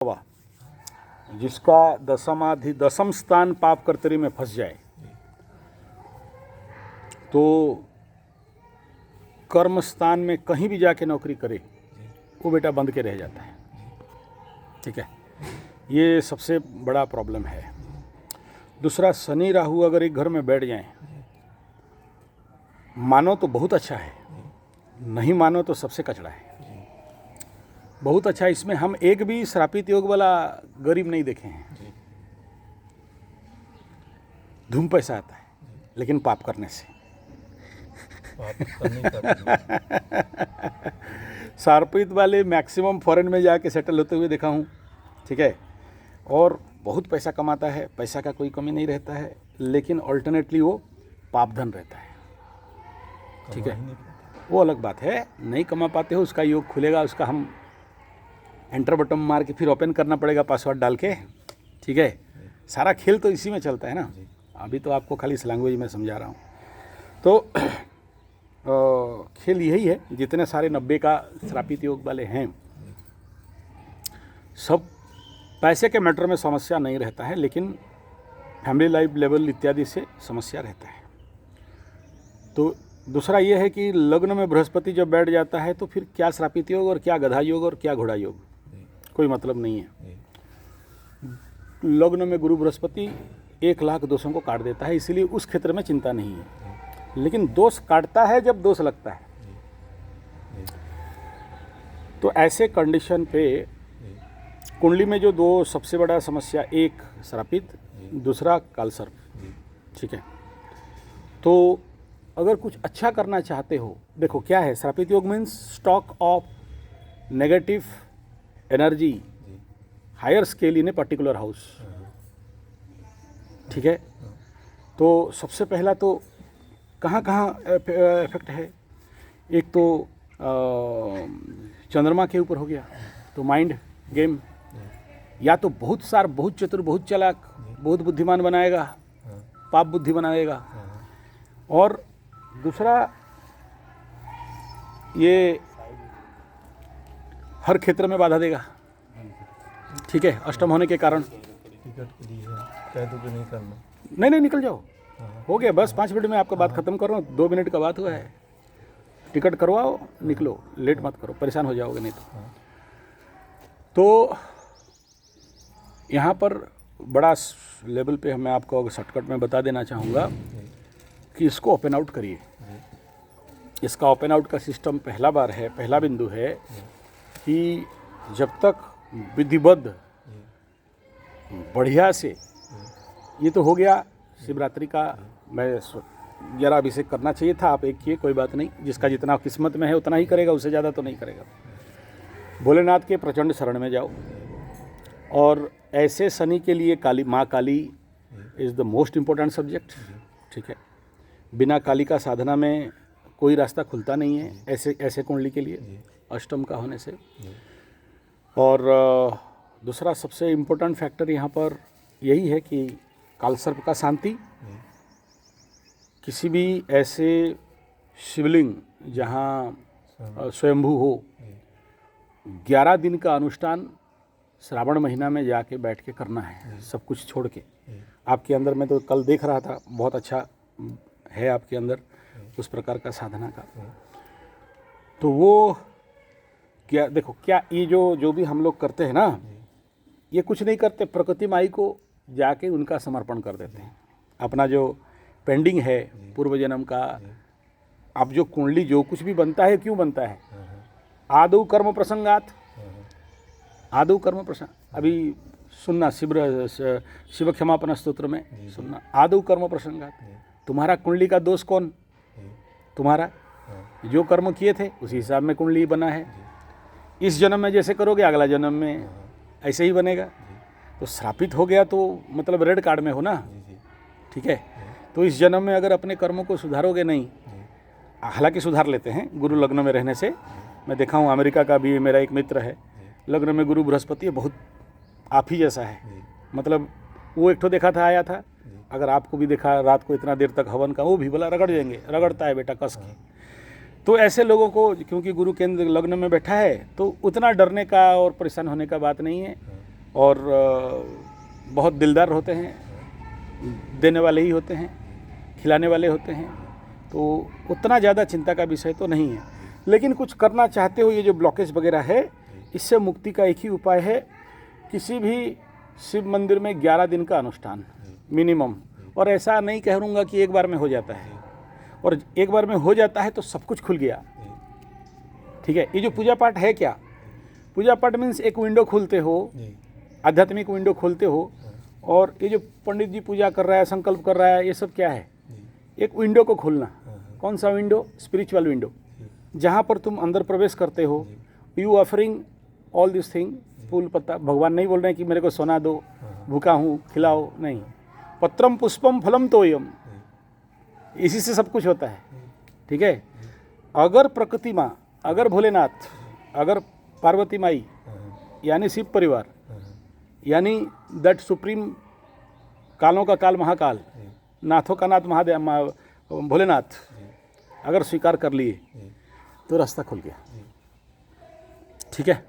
हुआ जिसका दसम स्थान पाप कर्तरी में फंस जाए तो कर्म स्थान में कहीं भी जाके नौकरी करे वो बेटा बंद के रह जाता है। ठीक है, ये सबसे बड़ा प्रॉब्लम है। दूसरा, शनि राहु अगर एक घर में बैठ जाएं, मानो तो बहुत अच्छा है, नहीं मानो तो सबसे कचड़ा है। बहुत अच्छा, इसमें हम एक भी श्रापित योग वाला गरीब नहीं देखे हैं। धूम पैसा आता है लेकिन पाप करने से। श्रापित वाले मैक्सिमम फॉरेन में जाके सेटल होते हुए देखा हूँ। ठीक है, और बहुत पैसा कमाता है, पैसा का कोई कमी नहीं रहता है, लेकिन अल्टरनेटली वो पाप धन रहता है। ठीक है, वो अलग बात है, नहीं कमा पाते हो, उसका योग खुलेगा, उसका हम एंटर बटन मार के फिर ओपन करना पड़ेगा पासवर्ड डाल के। ठीक है, सारा खेल तो इसी में चलता है ना। अभी तो आपको खाली इस लैंग्वेज में समझा रहा हूँ। तो खेल यही है। जितने सारे 90 का श्रापित योग वाले हैं, सब पैसे के मैटर में समस्या नहीं रहता है, लेकिन फैमिली लाइफ लेवल इत्यादि से समस्या रहता है। तो दूसरा ये है कि लग्न में बृहस्पति जब बैठ जाता है तो फिर क्या श्रापित योग और क्या गधा योग और क्या घोड़ा योग, कोई मतलब नहीं है। लग्न में गुरु बृहस्पति 1 लाख दोषों को काट देता है, इसीलिए उस क्षेत्र में चिंता नहीं है। लेकिन दोष काटता है जब दोष लगता है। तो ऐसे कंडीशन पे कुंडली में जो दो सबसे बड़ा समस्या, एक श्रापित, दूसरा कालसर्प। ठीक है, तो अगर कुछ अच्छा करना चाहते हो, देखो क्या है श्रापित योग means stock of negative energy higher scale in a particular house. ठीक है, तो सबसे पहला तो कहाँ इफेक्ट है। एक तो चंद्रमा के ऊपर हो गया, तो माइंड गेम, या तो बहुत चतुर, बहुत चालाक, बहुत बुद्धिमान बनाएगा, पाप बुद्धि बनाएगा। और दूसरा, ये हर क्षेत्र में बाधा देगा। ठीक है, अष्टम होने के कारण। नहीं, निकल जाओ, हो गया, बस 5 मिनट में आपका बात खत्म कर रहा हूँ। 2 मिनट का बात हुआ है। टिकट करवाओ, निकलो, लेट मत करो, परेशान हो जाओगे नहीं तो यहाँ पर बड़ा लेवल पे मैं आपको शॉर्टकट में बता देना चाहूँगा कि इसको ओपन आउट करिए। इसका ओपन आउट का सिस्टम पहला बार है, पहला बिंदु है कि जब तक विधिबद्ध बढ़िया से, ये तो हो गया शिवरात्रि का, मैं जरा अभिषेक करना चाहिए था, आप एक किए, कोई बात नहीं, जिसका जितना किस्मत में है उतना ही करेगा, उससे ज़्यादा तो नहीं करेगा। भोलेनाथ के प्रचंड शरण में जाओ। और ऐसे शनि के लिए काली, माँ Kali is the most important subject. ठीक है, बिना काली का साधना में कोई रास्ता खुलता नहीं है ऐसे कुंडली के लिए, अष्टम का होने से। और दूसरा सबसे इम्पोर्टेंट फैक्टर यहाँ पर यही है कि कालसर्प का शांति। किसी भी ऐसे शिवलिंग जहाँ स्वयंभू हो, 11 दिन का अनुष्ठान श्रावण महीना में जाके बैठ के करना है, सब कुछ छोड़ के। आपके अंदर, मैं तो कल देख रहा था, बहुत अच्छा है आपके अंदर उस प्रकार का साधना का। तो वो क्या, देखो क्या ये जो भी हम लोग करते हैं ना, ये कुछ नहीं करते, प्रकृति माई को जाके उनका समर्पण कर देते हैं। अपना जो पेंडिंग है पूर्व जन्म का, अब जो कुंडली जो कुछ भी बनता है, क्यों बनता है? आदौ कर्म प्रसंगात, आदौ कर्म प्रसंग। अभी सुनना, शिव क्षमापन स्तोत्र में सुनना, आदौ कर्म प्रसंगात। तुम्हारा कुंडली का दोष कौन? तुम्हारा जो कर्म किए थे उसी हिसाब में कुंडली बना है। इस जन्म में जैसे करोगे अगला जन्म में ऐसे ही बनेगा। तो श्रापित हो गया तो मतलब रेड कार्ड में हो ना। ठीक है, तो इस जन्म में अगर अपने कर्मों को सुधारोगे नहीं, हालांकि सुधार लेते हैं गुरु लग्न में रहने से। मैं देखा हूँ, अमेरिका का भी मेरा एक मित्र है, लग्न में गुरु बृहस्पति बहुत आप ही जैसा है। मतलब वो एक तो देखा था, आया था, अगर आपको भी देखा रात को इतना देर तक हवन का, वो भी बोला रगड़ देंगे, रगड़ता है बेटा कस के। तो ऐसे लोगों को, क्योंकि गुरु केंद्र लग्न में बैठा है, तो उतना डरने का और परेशान होने का बात नहीं है। और बहुत दिलदार होते हैं, देने वाले ही होते हैं, खिलाने वाले होते हैं, तो उतना ज़्यादा चिंता का विषय तो नहीं है। लेकिन कुछ करना चाहते हो, ये जो ब्लॉकेज वगैरह है, इससे मुक्ति का एक ही उपाय है, किसी भी शिव मंदिर में 11 दिन का अनुष्ठान मिनिमम। और ऐसा नहीं कहूँगा कि एक बार में हो जाता है, और एक बार में हो जाता है तो सब कुछ खुल गया, ठीक है। ये जो पूजा पाठ है क्या, पूजा पाठ मीन्स एक विंडो खोलते हो, आध्यात्मिक विंडो खोलते हो, और ये जो पंडित जी पूजा कर रहा है, संकल्प कर रहा है, ये सब क्या है, एक विंडो को खोलना। कौन सा विंडो? स्पिरिचुअल विंडो, जहाँ पर तुम अंदर प्रवेश करते हो। You offering all this thing, फूल पत्ता, भगवान नहीं बोल रहे हैं कि मेरे को सोना दो, भूखा हूँ खिलाओ, नहीं। पत्रम पुष्पम फलम तोयम, इसी से सब कुछ होता है, ठीक है। अगर प्रकृति माँ, अगर भोलेनाथ, अगर पार्वती माई, यानी शिव परिवार, यानी दैट सुप्रीम, कालों का काल महाकाल, नाथों का नाथ महादेव भोलेनाथ, अगर स्वीकार कर लिए तो रास्ता खुल गया, ठीक है।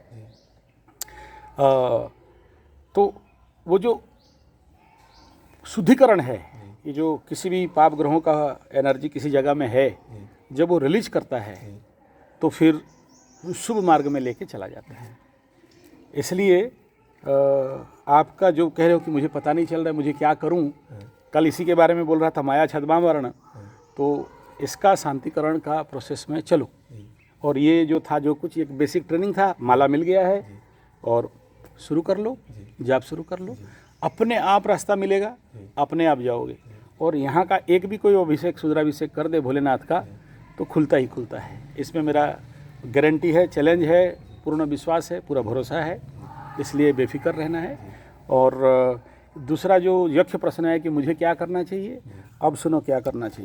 तो वो जो शुद्धिकरण है, ये जो किसी भी पाप ग्रहों का एनर्जी किसी जगह में है, जब वो रिलीज करता है तो फिर शुभ मार्ग में लेके चला जाता है। इसलिए आपका जो कह रहे हो कि मुझे पता नहीं चल रहा है, मुझे क्या करूं, कल इसी के बारे में बोल रहा था, माया छद्मावरण, तो इसका शांतिकरण का प्रोसेस में चलो। और ये जो था, जो कुछ एक बेसिक ट्रेनिंग था, माला मिल गया है, और शुरू कर लो, जाप शुरू कर लो, अपने आप रास्ता मिलेगा, अपने आप जाओगे। और यहाँ का एक भी कोई अभिषेक, सुद्राभिषेक कर दे भोलेनाथ का, तो खुलता ही खुलता है। इसमें मेरा गारंटी है, चैलेंज है, पूर्ण विश्वास है, पूरा भरोसा है, इसलिए बेफिक्र रहना है। और दूसरा जो यक्ष प्रश्न है कि मुझे क्या करना चाहिए, अब सुनो क्या करना चाहिए।